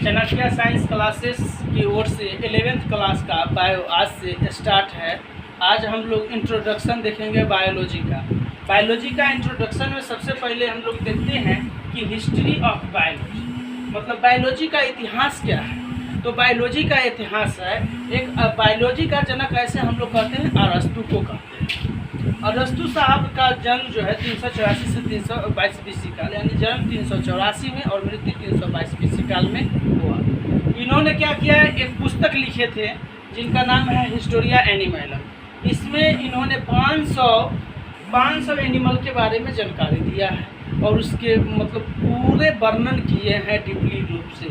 Chanakya science classes की ओर से 11th class का बायो आज से स्टार्ट है। आज हम लोग इंट्रोडक्शन देखेंगे बायोलॉजी का। बायोलॉजी का इंट्रोडक्शन में सबसे पहले हम लोग देखते हैं कि हिस्ट्री ऑफ बायोलॉजी, मतलब बायोलॉजी का इतिहास क्या है। तो बायोलॉजी का इतिहास है, एक बायोलॉजी का जनक ऐसे हम लोग कहते हैं अरस्तु को कहते हैं। अरस्तु साहब का जन्म जो है 384 से 322 बीसी काल, यानी जन्म 384 में और मृत्यु 322 बीसी काल में हुआ। इन्होंने क्या किया है, एक पुस्तक लिखे थे जिनका नाम है हिस्टोरिया एनिमलम। इसमें इन्होंने 500 एनिमल के बारे में जानकारी दिया है और उसके मतलब पूरे वर्णन किए हैं डीपली रूप से।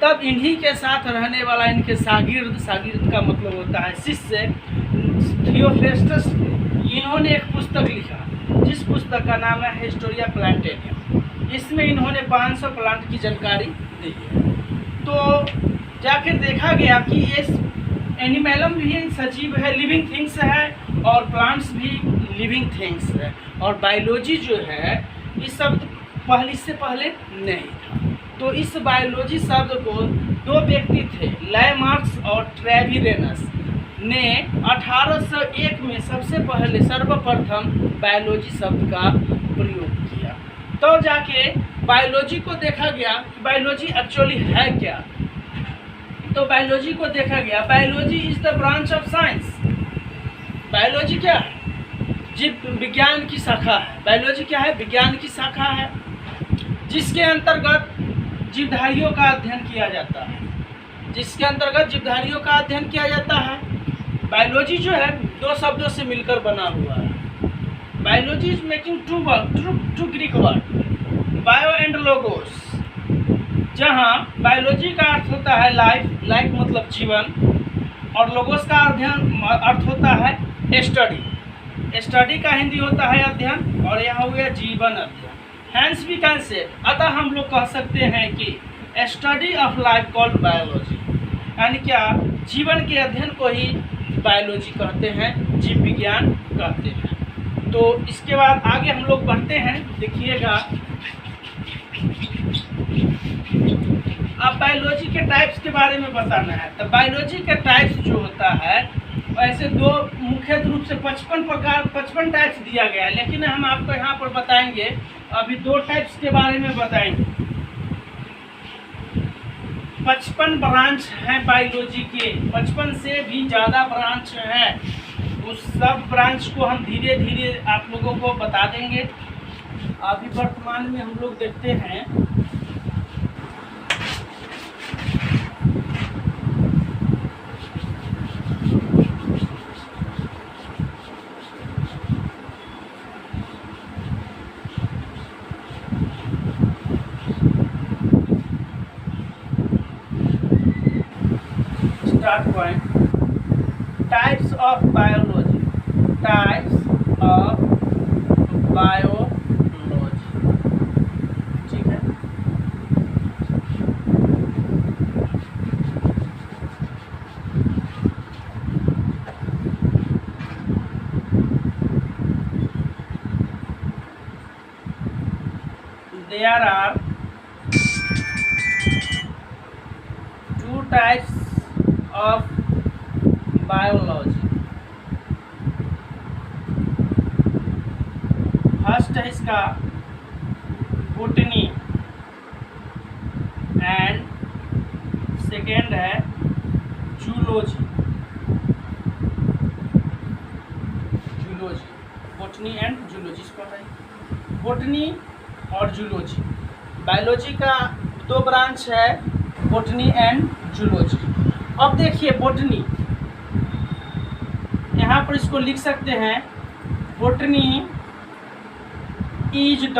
तब इन्हीं के साथ रहने वाला इनके शागिर्द का मतलब होता है शिष्य थियोफ्रेस्टस, इन्होंने एक पुस्तक लिखा जिस पुस्तक का नाम है हिस्टोरिया प्लांटेनियम। इसमें इन्होंने 500 प्लांट की जानकारी दी है। तो जाकर देखा गया कि ये एनिमलम भी सजीव है, लिविंग थिंग्स है, और प्लांट्स भी लिविंग थिंग्स है। और बायोलॉजी जो है इस शब्द इससे पहले नहीं था। तो इस बायोलॉजी शब्द को दो व्यक्ति थे, लैमार्क्स और ट्रेविरेनस ने 1801 में सबसे पहले सर्वप्रथम बायोलॉजी शब्द का प्रयोग किया। तो जाके बायोलॉजी को देखा गया कि बायोलॉजी एक्चुअली है क्या। तो बायोलॉजी को देखा गया, biology is the branch of science. Biology क्या है? जीव विज्ञान की शाखा है। बायोलॉजी क्या है? विज्ञान की शाखा है, जिसके अंतर्गत जीवधारियों का अध्ययन किया जाता है। बायोलॉजी जो है दो शब्दों से मिलकर बना हुआ है। Biology is making two Greek word, bio and logos, जहाँ बायोलॉजी का अर्थ होता है लाइफ मतलब जीवन, और लोगोस का अर्थ होता है स्टडी का हिंदी होता है अध्ययन, और यहाँ हुआ जीवन अध्ययन। हैंस वी कैन से, अतः हम लोग कह सकते हैं कि study of life called biology, यानी क्या जीवन के अध्ययन को ही बायोलॉजी कहते हैं, जीव विज्ञान कहते हैं। तो इसके बाद आगे हम लोग बढ़ते हैं, देखिएगा। अब बायोलॉजी के टाइप्स के बारे में बताना है। तो बायोलॉजी के टाइप्स जो होता है ऐसे दो मुख्य रूप से 55 टाइप्स दिया गया है, लेकिन हम आपको यहाँ पर बताएंगे, अभी दो टाइप्स के बारे में बताएंगे। 55 ब्रांच हैं बायोलॉजी के, 55 से भी ज़्यादा ब्रांच हैं। उस सब ब्रांच को हम धीरे धीरे आप लोगों को बता देंगे। अभी वर्तमान में हम लोग देखते हैं start point, types of biology. ठीक है। There are two types of biology. First है इसका बोटनी एंड सेकेंड है जूलॉजी। बोटनी एंड जूलॉजी इसको है। बोटनी और जूलॉजी, बायोलॉजी का दो ब्रांच है, बोटनी एंड जूलॉजी। अब देखिए बोटनी, यहाँ पर इसको लिख सकते हैं, botany is the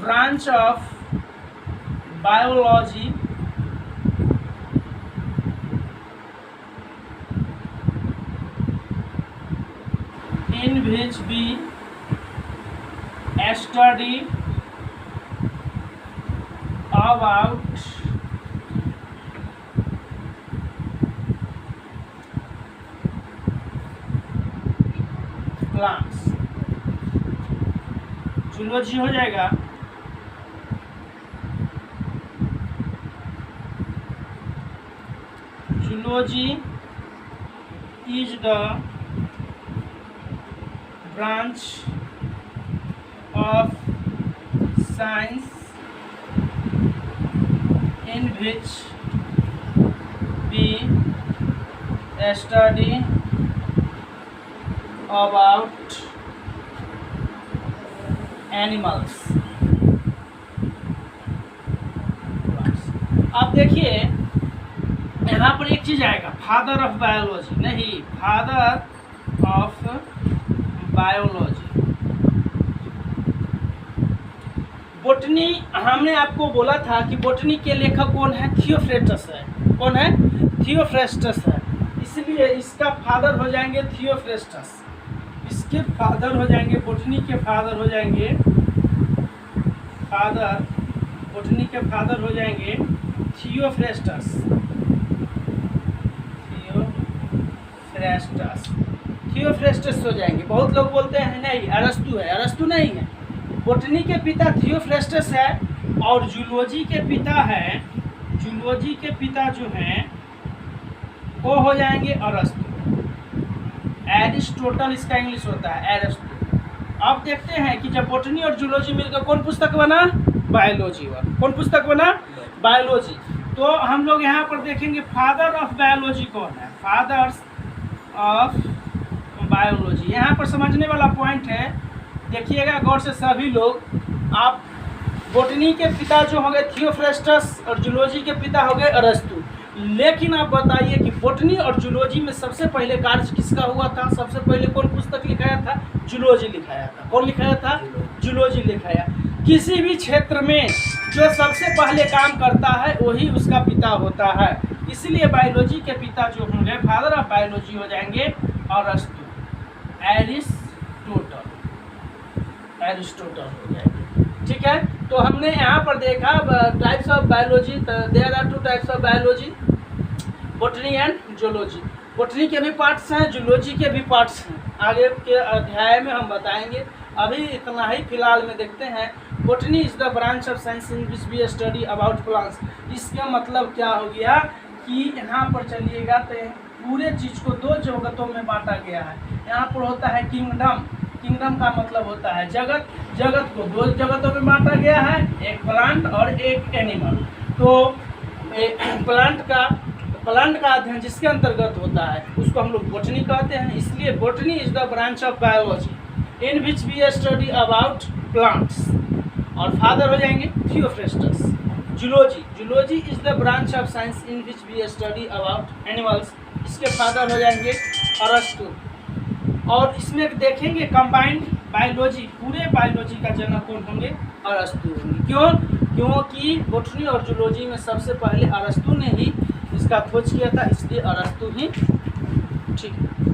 branch of biology in which we study about plants। Zoology हो जाएगा zoology is the branch of science in which we study about animals। अब देखिए यहाँ पर एक चीज आएगा, फादर ऑफ बायोलॉजी, नहीं, फादर ऑफ बायोलॉजी। बोटनी, हमने आपको बोला था कि बोटनी के लेखक कौन है? थियोफ्रेस्टस है। कौन है? थियोफ्रेस्टस है। इसलिए इसका फादर हो जाएंगे थियोफ्रेस्टस, इसके फादर हो जाएंगे, बोटनी के फादर हो जाएंगे, बोटनी के फादर हो जाएंगे थियोफ्रेस्टस। थियोफ्रेस्टस हो जाएंगे। बहुत लोग बोलते हैं नहीं अरस्तु है, अरस्तु नहीं है। बोटनी के पिता थियोफ्रेस्टस है और जूलॉजी के पिता है, जूलॉजी के पिता जो हैं वो हो जाएंगे अरस्तु। एरिस्टोटल इसका इंग्लिश होता है, एरिस्टो। अब देखते हैं कि जब बोटनी और जूलॉजी मिलकर कौन पुस्तक बना? बायोलॉजी। कौन पुस्तक बना? बायोलॉजी। तो हम लोग यहाँ पर देखेंगे फादर ऑफ बायोलॉजी कौन है? Fathers of biology. यहाँ पर समझने वाला पॉइंट है, देखिएगा गौर से सभी लोग। आप बोटनी के पिता जो हो गए थियोफ्रेस्टस और जूलॉजी के पिता हो गए अरस्तु। लेकिन आप बताइए कि बोटनी और जूलॉजी में सबसे पहले कार्य किसका हुआ था? सबसे पहले कौन पुस्तक लिखाया था? जूलॉजी लिखाया था। कौन लिखाया था? जूलॉजी लिखाया। किसी भी क्षेत्र में जो सबसे पहले काम करता है वही उसका पिता होता है। इसलिए बायोलॉजी के पिता जो होंगे, फादर ऑफ बायोलॉजी हो जाएंगे अरस्तु, एरिस्टोटल हो जाएंगे। ठीक है, तो हमने यहाँ पर देखा types of biology. There are two types of biology, botany and zoology. Botany के भी पार्ट्स हैं, जूलॉजी के भी पार्ट्स हैं। आगे के अध्याय में हम बताएंगे। अभी इतना ही फिलहाल में देखते हैं। Botany is the branch of science in which we study about plants. इसका मतलब क्या हो गया कि यहाँ पर चलिएगा तो पूरे चीज़ को दो जगतों में बांटा गया है। यहाँ पर होता है किंगडम, किंगडम का मतलब होता है जगत, जगत को दो जगतों में बांटा गया है, एक प्लांट और एक एनिमल। तो प्लांट का अध्ययन जिसके अंतर्गत होता है उसको हम लोग बोटनी कहते हैं। इसलिए botany is the branch of biology in which we study about plants. और फादर हो जाएंगे Theophrastus. Zoology, zoology is the branch of science in which we study about animals. इसके फादर हो जाएंगे अरस्तु। और इसमें देखेंगे कंबाइंड बायोलॉजी, पूरे बायोलॉजी का जनक कौन होंगे? अरस्तु होंगे। क्यों? क्योंकि बोटनी और जूलॉजी में सबसे पहले अरस्तु ने ही इसका खोज किया था, इसलिए अरस्तु ही। ठीक है।